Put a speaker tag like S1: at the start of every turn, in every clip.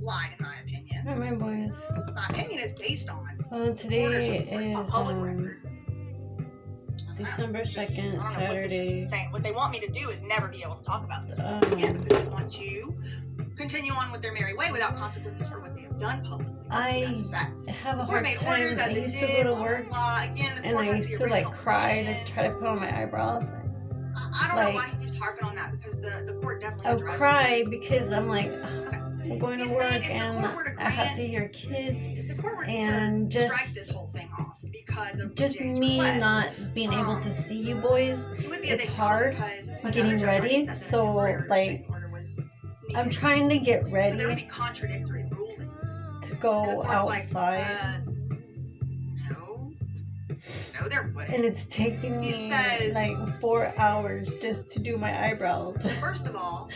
S1: lied, in my opinion.
S2: Hi, my boys.
S1: My opinion is based on
S2: Today is
S1: public record.
S2: December 2nd, Saturday.
S1: Saying what they want me to do is never be able to talk about this again, because they want to continue on with their merry way without consequences for what they have done publicly.
S2: I have a hard time. I used to go to work and I used to like cry to try to put on my eyebrows.
S1: I don't know why he keeps harping on that, because the court definitely
S2: I'll cry because I'm like, I'm going to work and I have to hear kids and just
S1: this whole thing off because of
S2: just me not being able to see you boys. It's hard getting ready, so like I'm trying to get ready to go outside.
S1: No, there wouldn't.
S2: And it's taking me like 4 hours just to do my eyebrows.
S1: First of all,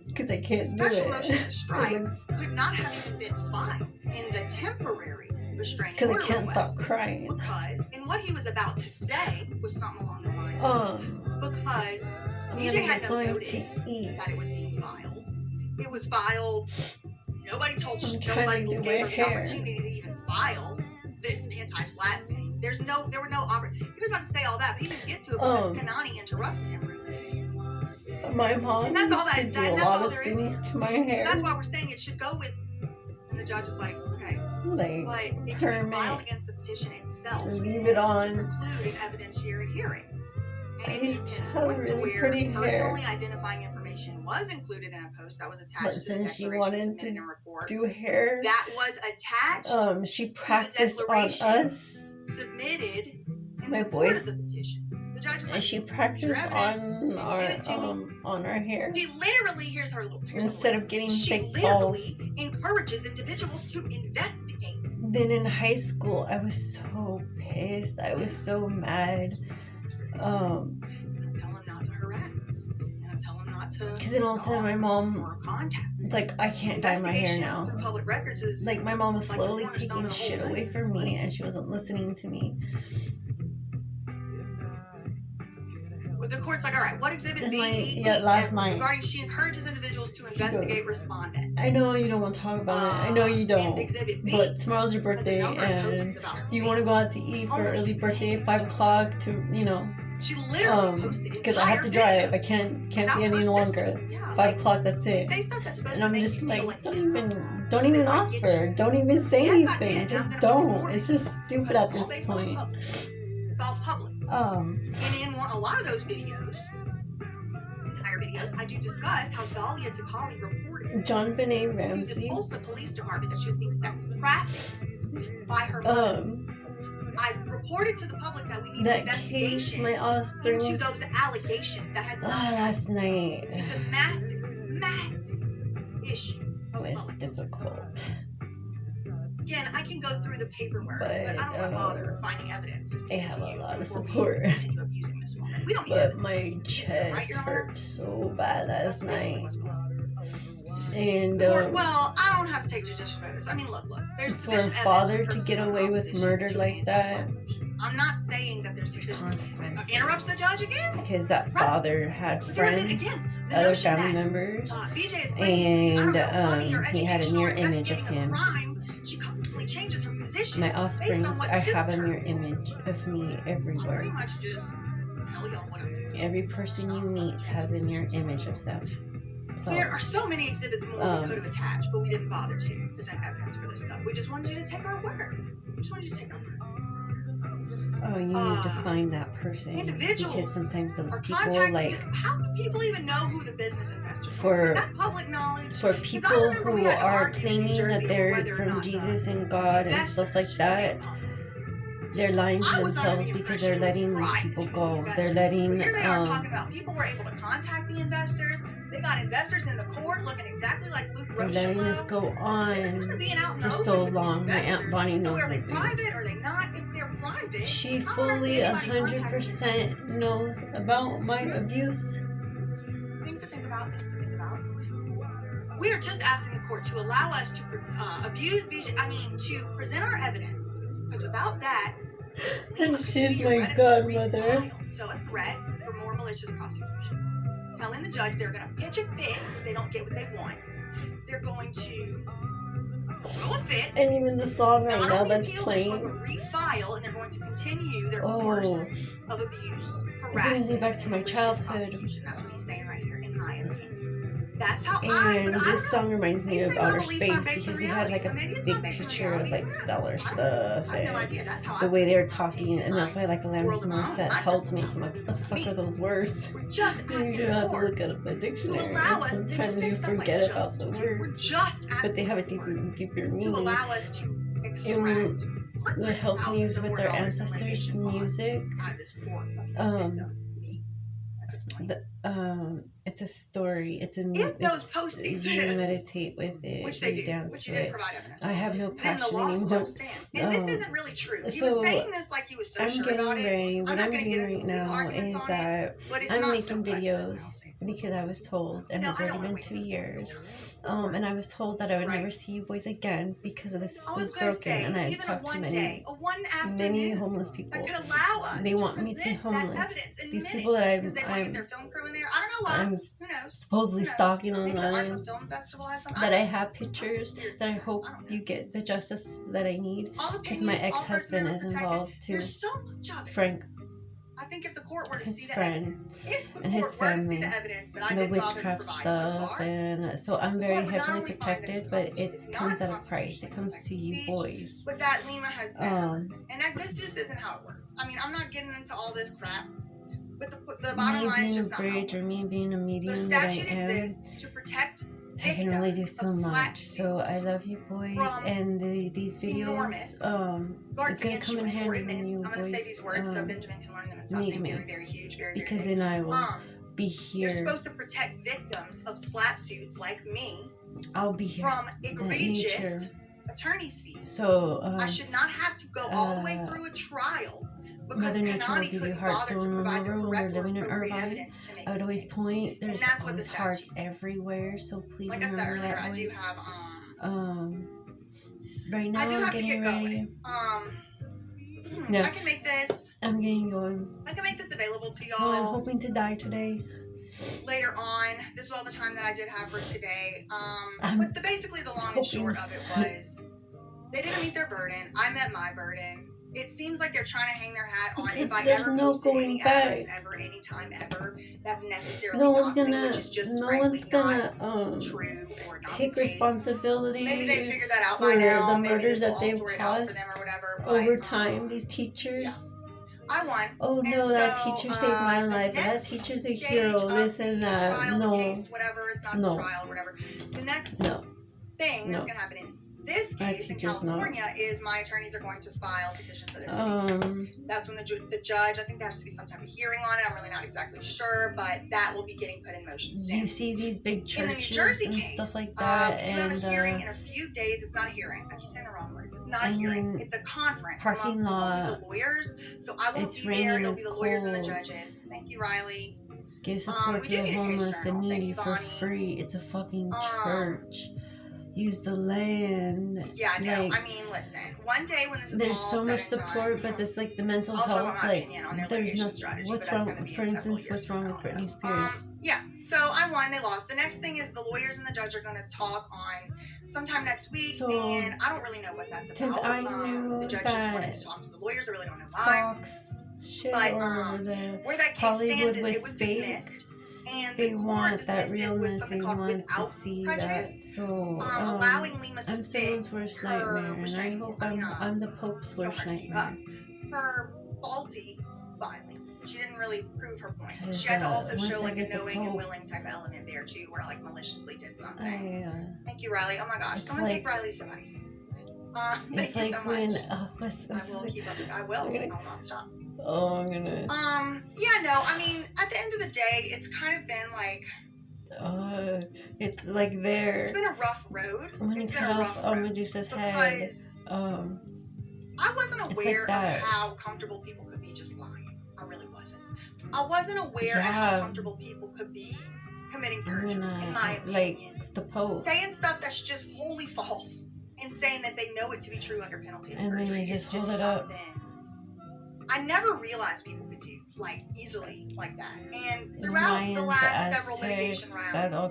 S2: because I can't do
S1: special
S2: it.
S1: motion to strike could not have even been filed in the temporary restraining order.
S2: Because I can't stop crying.
S1: Because, and what he was about to say was something along the lines because BJ had no notice that it was being filed. It was filed. Nobody told nobody gave her the opportunity to even file this anti-SLAPP thing. There were no opportunities. He was about to say all that, but he didn't get to it because Kanani interrupted him.
S2: My mom
S1: and that's all that,
S2: used to do a lot of things to my hair.
S1: That's why we're saying it should go with. And the judge is like, okay, like it can be filed against the petition itself.
S2: Leave it on.
S1: To preclude an evidentiary hearing. And
S2: I used to have really pretty hair.
S1: Personally identifying information was included in a post that was attached
S2: but
S1: to
S2: since
S1: the
S2: she wanted to do hair,
S1: that was attached.
S2: She practiced on us.
S1: Submitted in
S2: my
S1: support
S2: voice.
S1: of the petition. The judge is like,
S2: and she practiced on our hair.
S1: She literally, here's
S2: instead of getting fake balls.
S1: She literally encourages individuals to investigate.
S2: Then in high school, I was so pissed. I was so mad.
S1: And I'm telling him not to harass. And I'm telling him not to.
S2: Because then all of a sudden, my mom. It's like, I can't dye my hair now.
S1: Public records is
S2: like, my mom was slowly taking shit away from me, and she wasn't listening to me.
S1: The court's like, all right, what exhibit B?
S2: Last night.
S1: Regarding, she encourages individuals to investigate respondent.
S2: I know you don't want to talk about it. I know you don't. But tomorrow's your birthday, and do you want to go out to eat for early birthday at 5 o'clock to,
S1: She literally posted
S2: because I have to drive. I can't be any longer. 5 o'clock, that's it. And I'm just like, don't even offer. Don't even say anything. Just don't. It's just stupid at this point.
S1: It's all public. And in a lot of those videos, entire videos, I do discuss how Dahlia Takali reported
S2: John Benet Ramsey
S1: the Tulsa Police Department that she was being sex trafficked by her mother. I reported to the public that we need an investigation into those allegations that has
S2: last night.
S1: It's a massive issue.
S2: It was difficult.
S1: Again, I can go through the paperwork, but I don't want to bother finding evidence. Just
S2: they have a lot of support.
S1: We don't need
S2: but my chest hurt so bad last night. And
S1: well, I don't have to take judicial notice. I mean, look. There's
S2: for a father to get away with murder like that.
S1: I'm not saying that there's consequences. Interrupts the judge again
S2: because that father had friends, other family members, and he had a mirror image of him.
S1: She constantly changes her position.
S2: My offsprings, I have a mirror image of me everywhere.
S1: Pretty much just tell y'all what I'm doing.
S2: Every person you meet has a mirror image of them. So,
S1: there are so many exhibits more we could have attached, but we didn't bother to present evidence for this stuff. We just wanted you to take our word.
S2: Oh, you need to find that person.
S1: Individuals.
S2: Because sometimes those people like.
S1: How do people even know who the business investors
S2: are?
S1: Is that public knowledge?
S2: For people who are claiming that they're from Jesus and God and stuff like that, they're lying to themselves because they're letting these people go. They're letting.
S1: Here they are talking about people were able to contact the investors. They got investors in the court looking exactly like Luke Rochelle.
S2: They're letting this go on for so long. My Aunt Bonnie knows
S1: so are they
S2: this.
S1: Private? Are they not? If they're private,
S2: she fully 100% knows about my abuse.
S1: Things to think about. We are just asking the court to allow us to to present our evidence. Because without that,
S2: and she's my godmother.
S1: So a threat for more malicious prosecution. Telling the judge they're going to pitch a fit if they don't get what they want. They're going to throw a fit.
S2: And even the song right now that's playing.
S1: Not only refile, and they're going to continue their course of abuse, harassment.
S2: Brings me back to my childhood.
S1: That's what he's saying right here, in my opinion. That's how
S2: and this song reminds me of Outer Space because it had like a big picture of like stellar stuff and the way they were talking, and that's why like Alanis Morissette helped me. I'm like, what the fuck are those words? You have to look at the dictionary, and sometimes you forget about the words, but they have a deeper meaning. It helped me with our ancestors' music. It's a story. It's a you meditate with it. You dance to it. I have no passion anymore.
S1: And this isn't really true. He
S2: was
S1: saying this like he was so
S2: sure about it. What I'm doing right now is that I'm making videos because I was told, and it's already been 2 years, and I was told that I would never see you boys again because of the system's broken. And I talked to many homeless people. They want me to be homeless. These people that I'm supposedly stalking online, that I have pictures, that I hope you get the justice that I need, because my ex-husband is involved too. Frank,
S1: I think if the court were to
S2: his
S1: see the
S2: friend,
S1: evidence,
S2: and his family, the witchcraft stuff, and so I'm very heavily protected, but it comes at a price. It comes to you boys.
S1: But that Lima has been, and this just isn't how it works. I mean, I'm not getting into all this crap. But the bottom line is just not
S2: bridge, or me being a medium
S1: the statute exists to protect.
S2: I can only do so much. So I love you boys, and these videos it's gonna come in handy when you boys need me, because then I will be here.
S1: You're supposed to protect victims of slap suits like me.
S2: I'll be here
S1: from egregious attorney's fees.
S2: So
S1: I should not have to go all the way through a trial. Mother
S2: Nature will give you hearts. So remember, when we're living in Irvine, I would always point. There's always hearts everywhere. So please remember that.
S1: I do have
S2: right now I'm getting ready.
S1: I can make this.
S2: I'm getting going.
S1: I can make this available to y'all.
S2: So I'm hoping to die today.
S1: Later on, this is all the time that I did have for today. But basically the long and short of it was, they didn't meet their burden. I met my burden. It seems like they're trying to hang their hat on if I ever posted any address ever, anytime ever. That's necessarily which is just frankly not true or not
S2: take responsibility.
S1: Maybe they figured that out by now.
S2: The murders that they've caused over
S1: but,
S2: time. These teachers.
S1: Yeah. I won.
S2: Oh no, that teacher saved my life. That teacher's a hero. This and that. No.
S1: Case, whatever. It's not a trial or whatever. The next thing that's going to happen in this case in California is my attorneys are going to file petitions for their fees. That's when the judge, I think there has to be some type of hearing on it. I'm really not exactly sure, but that will be getting put in motion soon.
S2: You see these big churches
S1: in the New Jersey
S2: and
S1: case,
S2: stuff like that.
S1: We have a hearing in a few days. It's not a hearing. I keep saying the wrong words. It's not a hearing. It's a conference.
S2: Parking lot.
S1: The lawyers. So I won't be there. It'll be the lawyers and the judges. Thank you, Riley.
S2: Give support to the homeless and needy for free. It's a fucking church. Use the land.
S1: Yeah, no. I mean, listen. One day when this is
S2: there's
S1: all
S2: so much support, but this like the mental health, like there's no. What's wrong? For instance, what's wrong with Britney Spears?
S1: Yeah. So I won. They lost. The next thing is the lawyers and the judge are going to talk on sometime next week, and I don't really know what that's about.
S2: Since I knew
S1: the judge
S2: that
S1: just wanted to talk to the lawyers, I really don't know why.
S2: Fox shit
S1: but
S2: where
S1: that case stands is
S2: was
S1: it was dismissed. And
S2: they want that realness. They want to see that. So
S1: allowing Lima to
S2: I'm someone's worst nightmare, and I hope I'm the Pope's worst nightmare.
S1: Her faulty filing. She didn't really prove her point. She had to also show like a knowing and willing type element there too, where I like maliciously did something. Thank you, Riley. Oh my gosh, someone take Riley's device. Thank you so much. I will keep up. I will. I will not stop.
S2: Oh, I'm gonna.
S1: Yeah, no. I mean, at the end of the day, it's kind of been like.
S2: It's like there.
S1: It's been a rough road.
S2: When you cut off Medusa's head,
S1: I wasn't aware of how comfortable people could be just lying. I really wasn't. I wasn't aware of how comfortable people could be committing perjury. In my opinion,
S2: like the Pope
S1: saying stuff that's just wholly false and saying that they know it to be true under penalty of perjury.
S2: And then you just hold it up.
S1: I never realized people could do. like easily like that. And throughout the last several litigation rounds,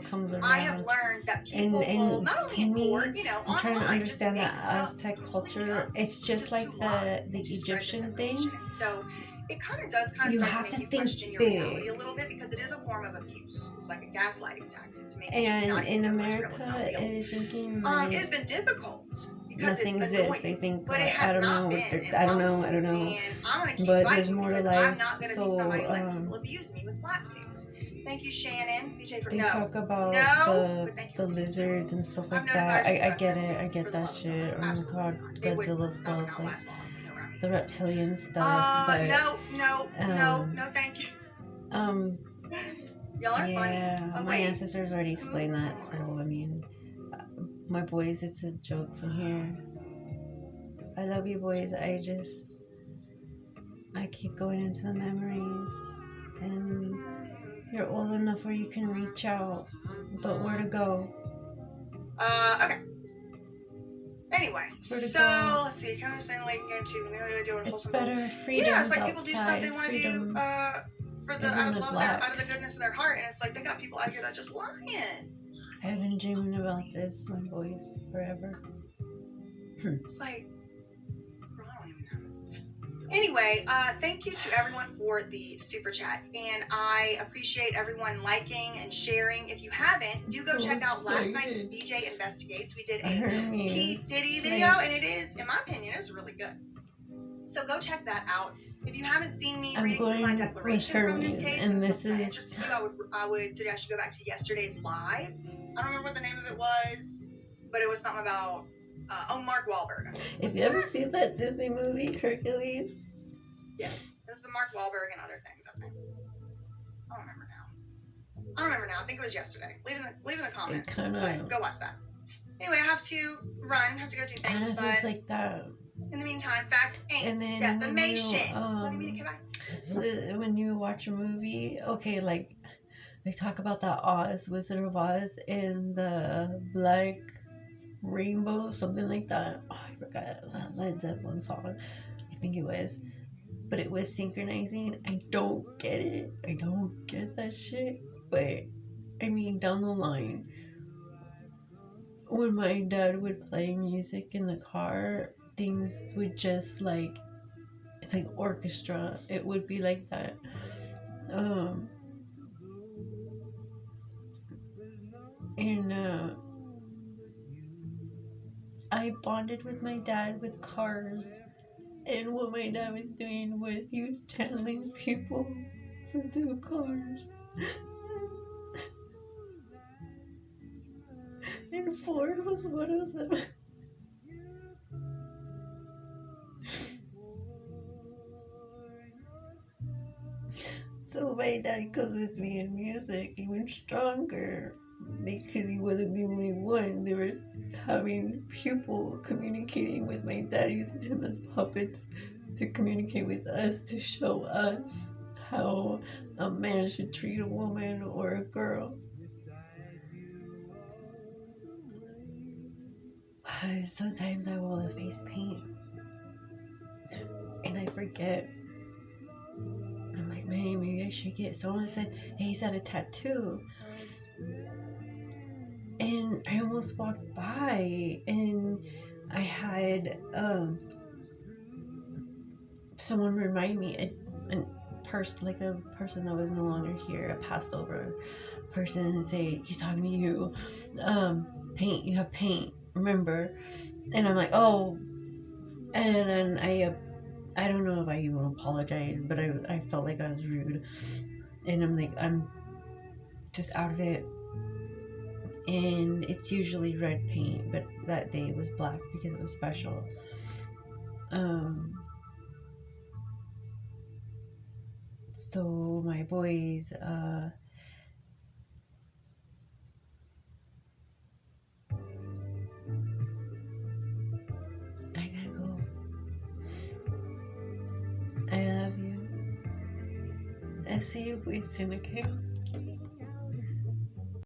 S1: I have learned that people will not only in court, you know,
S2: I'm trying to understand the Aztec culture. It's just like the Egyptian thing.
S1: So it kind of does start to make you question your reality a little bit, because it is a form of abuse. It's like a gaslighting tactic to make you just not
S2: in America, thinking
S1: it has been difficult.
S2: Nothing exists. They think I don't know. I don't know. And I'm gonna keep but there's more to life.
S1: I'm not gonna be somebody like people abuse me with slap suits. Thank you, Shannon. BJ for
S2: they talk about the lizards and stuff like that. I get it. I get that shit. Oh my god, Godzilla stuff, like the reptilian stuff. But
S1: no, thank you. Y'all are funny.
S2: My ancestors already explained that, so I mean. My boys, it's a joke from here. I love you, boys. I keep going into the memories, and you're old enough where you can reach out, but where to go?
S1: Okay. Anyway, so let's see. Kind of saying like
S2: it's better freedom.
S1: Yeah, it's like people do stuff they want to do for the out of love, out of the goodness of their heart, and it's like they got people out here that just lying.
S2: I've been dreaming about this, my boys, forever.
S1: It's like, bro, I don't even know. Anyway, thank you to everyone for the super chats, and I appreciate everyone liking and sharing. If you haven't, do go check out last night's BJ Investigates. We did a P. Diddy video, and it is, in my opinion, it's really good. So go check that out. If you haven't seen me reading my declaration from this case, and this is interesting to you, I would suggest you go back to yesterday's live. I don't remember what the name of it was, but it was something about Mark Wahlberg.
S2: If you ever seen that Disney movie, Hercules?
S1: Yes, it was the Mark Wahlberg and other things, I think. I don't remember now. I think it was yesterday. Leave in the comments. But go watch that. Anyway, I have to run. Have to go do things. But
S2: like that.
S1: In the meantime, facts ain't defamation. Let me get back.
S2: When you watch a movie, okay, like they talk about that Oz, Wizard of Oz, and the Black Rainbow, something like that. Oh, I forgot that Led Zeppelin song. I think it was. But it was synchronizing. I don't get it. I don't get that shit. But, I mean, down the line, when my dad would play music in the car, things would just like, it's like orchestra. It would be like that. And I bonded with my dad with cars, and what my dad was doing was he was channeling people to do cars. And Ford was one of them. So my dad comes with me in music even stronger, because he wasn't the only one. They were having people communicating with my dad, using him as puppets to communicate with us, to show us how a man should treat a woman or a girl. Sometimes I will face paint and I forget. I'm like, man, maybe I should get. Someone said, hey, he's had a tattoo. And I almost walked by, and I had someone remind me, a person that was no longer here, a passed over person, and say, he's talking to you. Paint, you have paint, remember? And I'm like, oh. And then I don't know if I even apologized, but I felt like I was rude. And I'm like, I'm just out of it. And it's usually red paint, but that day it was black because it was special. So my boys, I gotta go. I love you. I'll see you boys soon, okay?